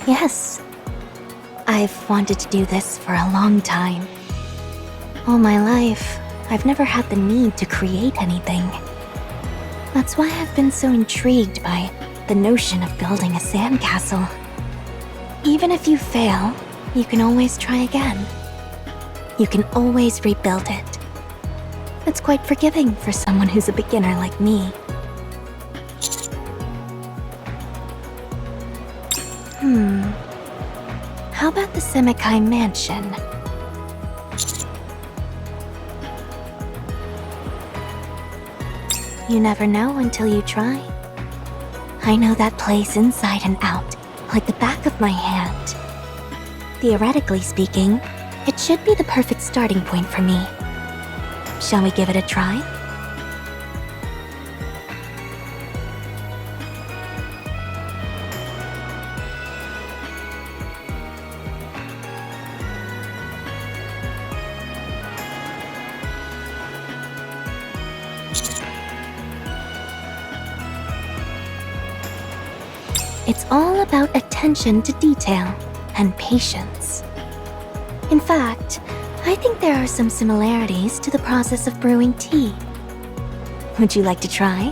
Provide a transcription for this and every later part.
Yes. I've wanted to do this for a long time. All my life, I've never had the need to create anything. That's why I've been so intrigued by the notion of building a sandcastle. Even if you fail, you can always try again. You can always rebuild it. It's quite forgiving for someone who's a beginner like me. How about the Semai Mansion? You never know until you try. I know that place inside and out, like the back of my hand. Theoretically speaking, it should be the perfect starting point for me. Shall we give it a try? It's all about attention to detail and patience. In fact, I think there are some similarities to the process of brewing tea. Would you like to try?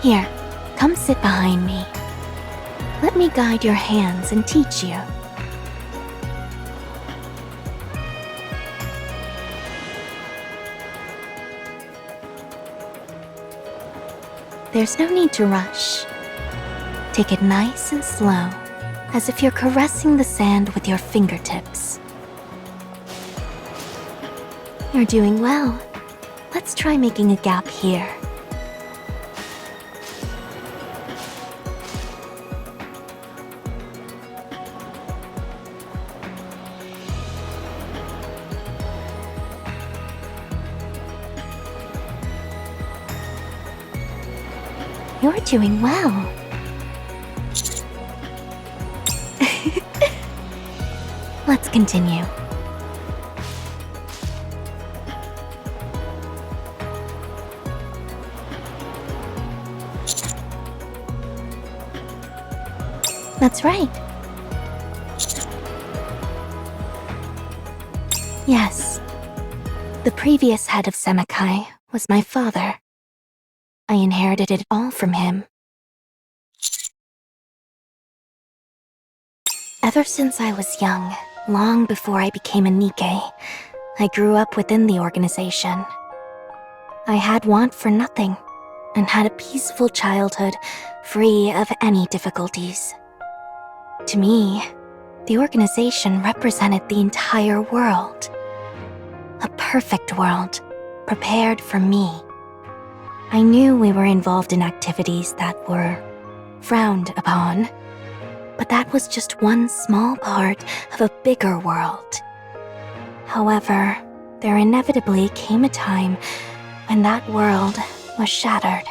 Here, come sit behind me. Let me guide your hands and teach you. There's no need to rush. Take it nice and slow, as if you're caressing the sand with your fingertips. You're doing well. Let's try making a gap here. You're doing well. Let's continue. That's right. Yes. The previous head of Semai was my father. I inherited it all from him. Ever since I was young, long before I became a Nikke, I grew up within the organization. I had want for nothing, and had a peaceful childhood, free of any difficulties. To me, the organization represented the entire world. A perfect world, prepared for me. I knew we were involved in activities that were frowned upon, but that was just one small part of a bigger world. However, there inevitably came a time when that world was shattered.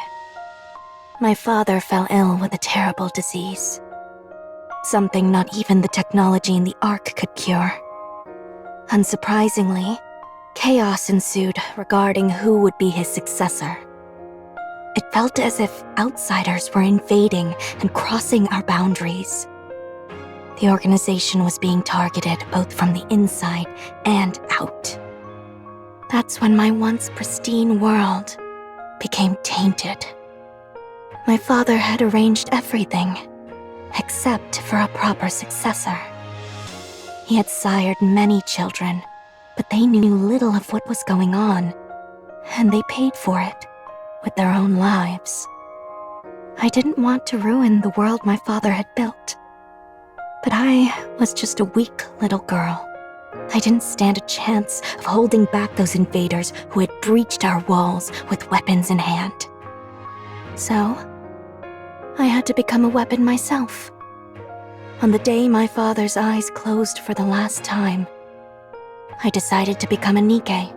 My father fell ill with a terrible disease. Something not even the technology in the Ark could cure. Unsurprisingly, chaos ensued regarding who would be his successor. It felt as if outsiders were invading and crossing our boundaries. The organization was being targeted both from the inside and out. That's when my once pristine world became tainted. My father had arranged everything, except for a proper successor. He had sired many children, but they knew little of what was going on, and they paid for it with their own lives. I didn't want to ruin the world my father had built, but I was just a weak little girl. I didn't stand a chance of holding back those invaders who had breached our walls with weapons in hand. So, I had to become a weapon myself. On the day my father's eyes closed for the last time, I decided to become a Nikke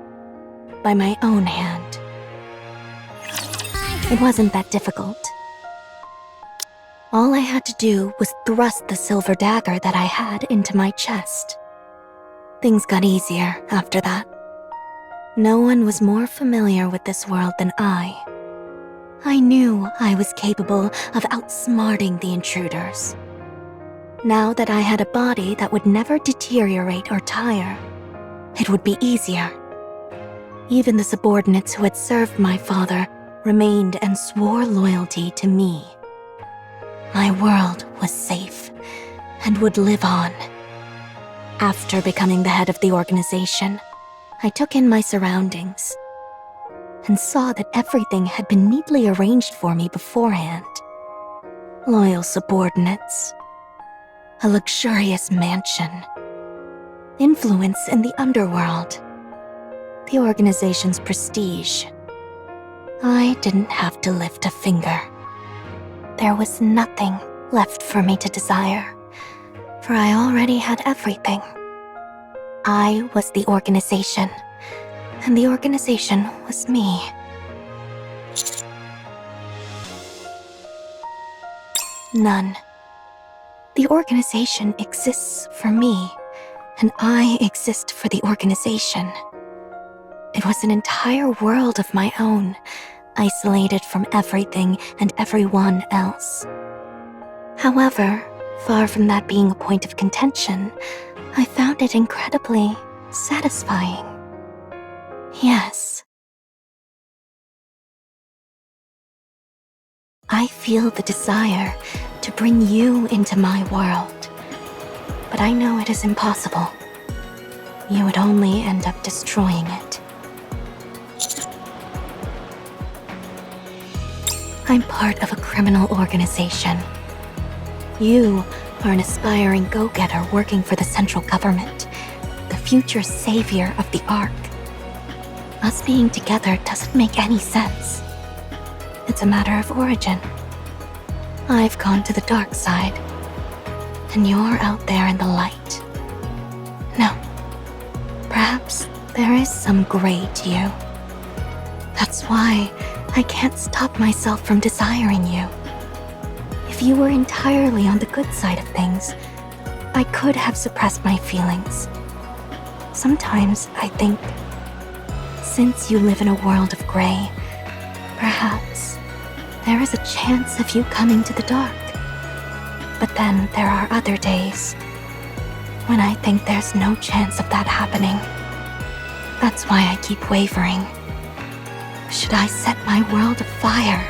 by my own hand. It wasn't that difficult. All I had to do was thrust the silver dagger that I had into my chest. Things got easier after that. No one was more familiar with this world than I. I knew I was capable of outsmarting the intruders. Now that I had a body that would never deteriorate or tire, it would be easier. Even the subordinates who had served my father remained and swore loyalty to me. My world was safe and would live on. After becoming the head of the organization, I took in my surroundings and saw that everything had been neatly arranged for me beforehand. Loyal subordinates, a luxurious mansion, influence in the underworld, the organization's prestige. I didn't have to lift a finger. There was nothing left for me to desire, for I already had everything. I was the organization, and the organization was me. None. The organization exists for me, and I exist for the organization. It was an entire world of my own, isolated from everything and everyone else. However, far from that being a point of contention, I found it incredibly satisfying. Yes. I feel the desire to bring you into my world, but I know it is impossible. You would only end up destroying it. I'm part of a criminal organization. You are an aspiring go-getter working for the central government, the future savior of the Ark. Us being together doesn't make any sense. It's a matter of origin. I've gone to the dark side, and you're out there in the light. No, perhaps there is some gray to you. That's why I can't stop myself from desiring you. If you were entirely on the good side of things, I could have suppressed my feelings. Sometimes I think, since you live in a world of gray, perhaps there is a chance of you coming to the dark. But then there are other days when I think there's no chance of that happening. That's why I keep wavering. Should I set my world afire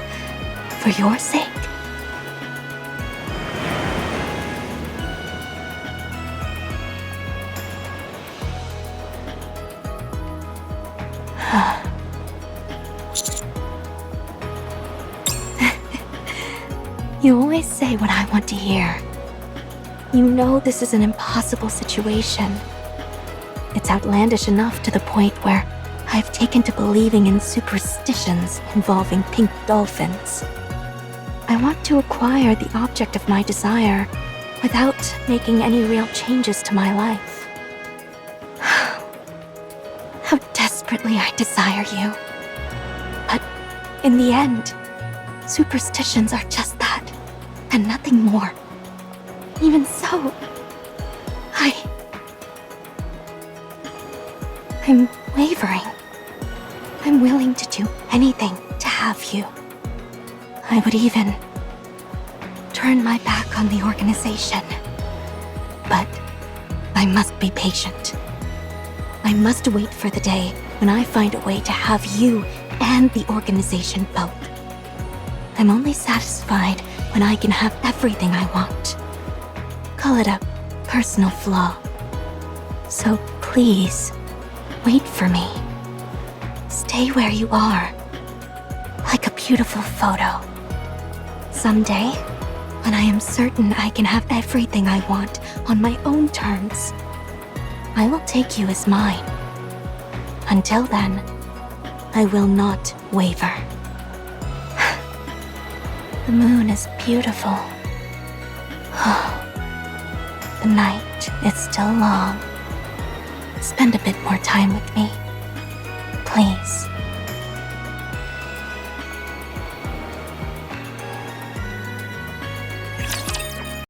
for your sake? You always say what I want to hear. You know this is an impossible situation. It's outlandish enough to the point where I've taken to believing in superstitions involving pink dolphins. I want to acquire the object of my desire without making any real changes to my life. How desperately I desire you. But in the end, superstitions are just that, and nothing more. Even so, I'm wavering. I'm willing to do anything to have you. I would even turn my back on the organization. But I must be patient. I must wait for the day when I find a way to have you and the organization both. I'm only satisfied when I can have everything I want. Call it a personal flaw. So please, wait for me. Stay where you are, like a beautiful photo. Someday, when I am certain I can have everything I want on my own terms, I will take you as mine. Until then, I will not waver. The moon is beautiful. The night is still long. Spend a bit more time with me, please.